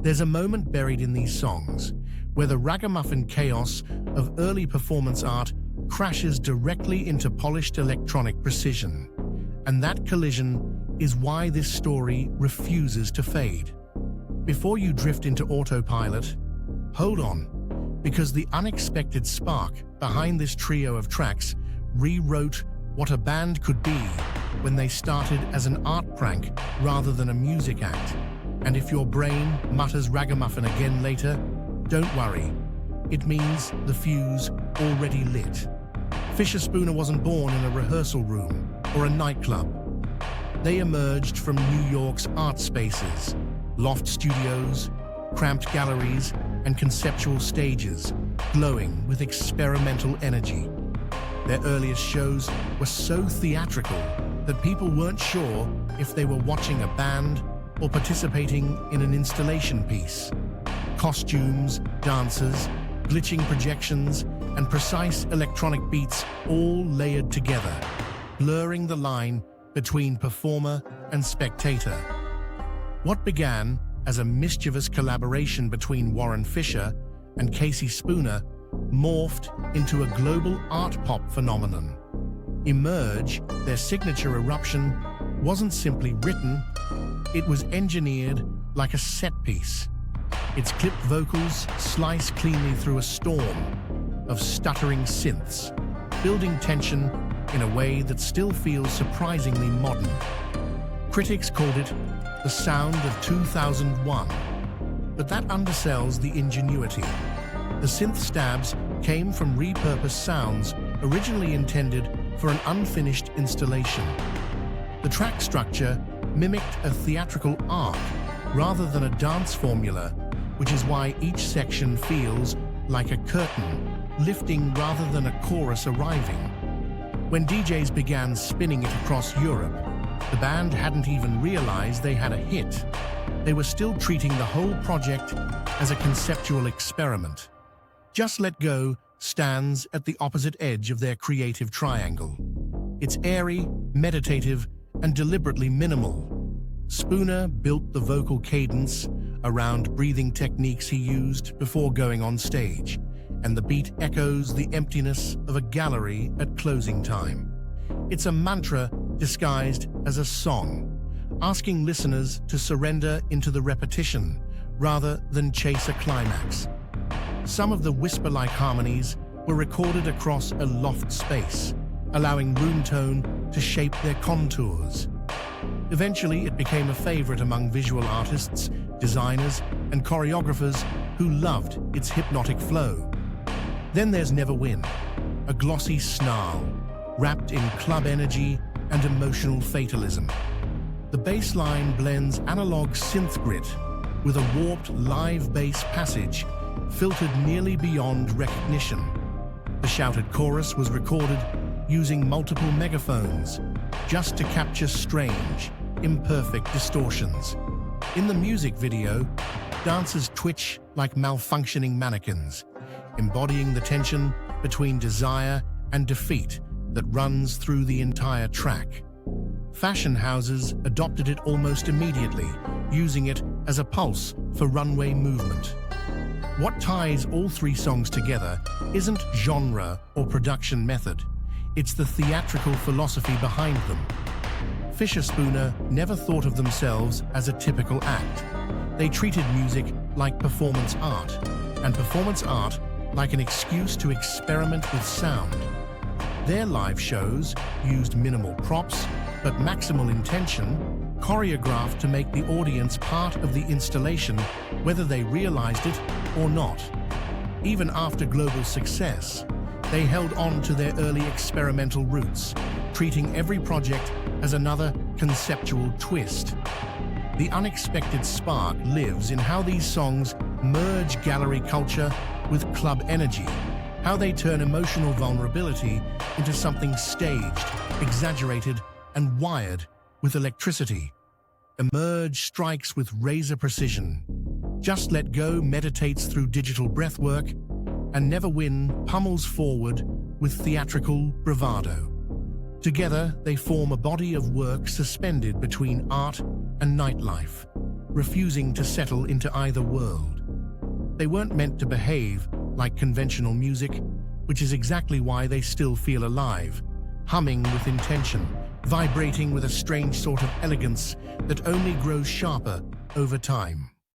There's a moment buried in these songs where the ragamuffin chaos of early performance art crashes directly into polished electronic precision. And that collision is why this story refuses to fade. Before you drift into autopilot, hold on, because the unexpected spark behind this trio of tracks rewrote what a band could be when they started as an art prank rather than a music act. And if your brain mutters ragamuffin again later, don't worry. It means the fuse already lit. Fischerspooner wasn't born in a rehearsal room or a nightclub. They emerged from New York's art spaces, loft studios, cramped galleries, and conceptual stages, glowing with experimental energy. Their earliest shows were so theatrical that people weren't sure if they were watching a band or participating in an installation piece. Costumes, dancers, glitching projections, and precise electronic beats all layered together, blurring the line between performer and spectator. What began as a mischievous collaboration between Warren Fischer and Casey Spooner morphed into a global art pop phenomenon. Emerge, their signature eruption, wasn't simply written, it was engineered like a set piece. Its clipped vocals slice cleanly through a storm of stuttering synths, building tension in a way that still feels surprisingly modern. Critics called it the sound of 2001, but that undersells the ingenuity. The synth stabs came from repurposed sounds originally intended for an unfinished installation. The track structure mimicked a theatrical arc rather than a dance formula, which is why each section feels like a curtain, lifting rather than a chorus arriving. When DJs began spinning it across Europe, the band hadn't even realized they had a hit. They were still treating the whole project as a conceptual experiment. Just Let Go stands at the opposite edge of their creative triangle. It's airy, meditative, and deliberately minimal. Spooner built the vocal cadence around breathing techniques he used before going on stage, and the beat echoes the emptiness of a gallery at closing time. It's a mantra disguised as a song, asking listeners to surrender into the repetition rather than chase a climax. Some of the whisper-like harmonies were recorded across a loft space, allowing room tone to shape their contours. Eventually, it became a favorite among visual artists, designers, and choreographers who loved its hypnotic flow. Then there's Never Win, a glossy snarl, wrapped in club energy and emotional fatalism. The bass line blends analog synth grit with a warped live bass passage filtered nearly beyond recognition. The shouted chorus was recorded using multiple megaphones just to capture strange, imperfect distortions. In the music video, dancers twitch like malfunctioning mannequins, embodying the tension between desire and defeat that runs through the entire track. Fashion houses adopted it almost immediately, using it as a pulse for runway movement. What ties all three songs together isn't genre or production method, it's the theatrical philosophy behind them. Fischerspooner never thought of themselves as a typical act. They treated music like performance art, and performance art like an excuse to experiment with sound. Their live shows used minimal props, but maximal intention, choreographed to make the audience part of the installation, whether they realized it or not. Even after global success, they held on to their early experimental roots, treating every project as another conceptual twist. The unexpected spark lives in how these songs merge gallery culture with club energy, how they turn emotional vulnerability into something staged, exaggerated, and wired with electricity. Emerge strikes with razor precision. Just Let Go meditates through digital breathwork, and Never Win pummels forward with theatrical bravado. Together, they form a body of work suspended between art and nightlife, refusing to settle into either world. They weren't meant to behave like conventional music, which is exactly why they still feel alive, humming with intention, vibrating with a strange sort of elegance that only grows sharper over time.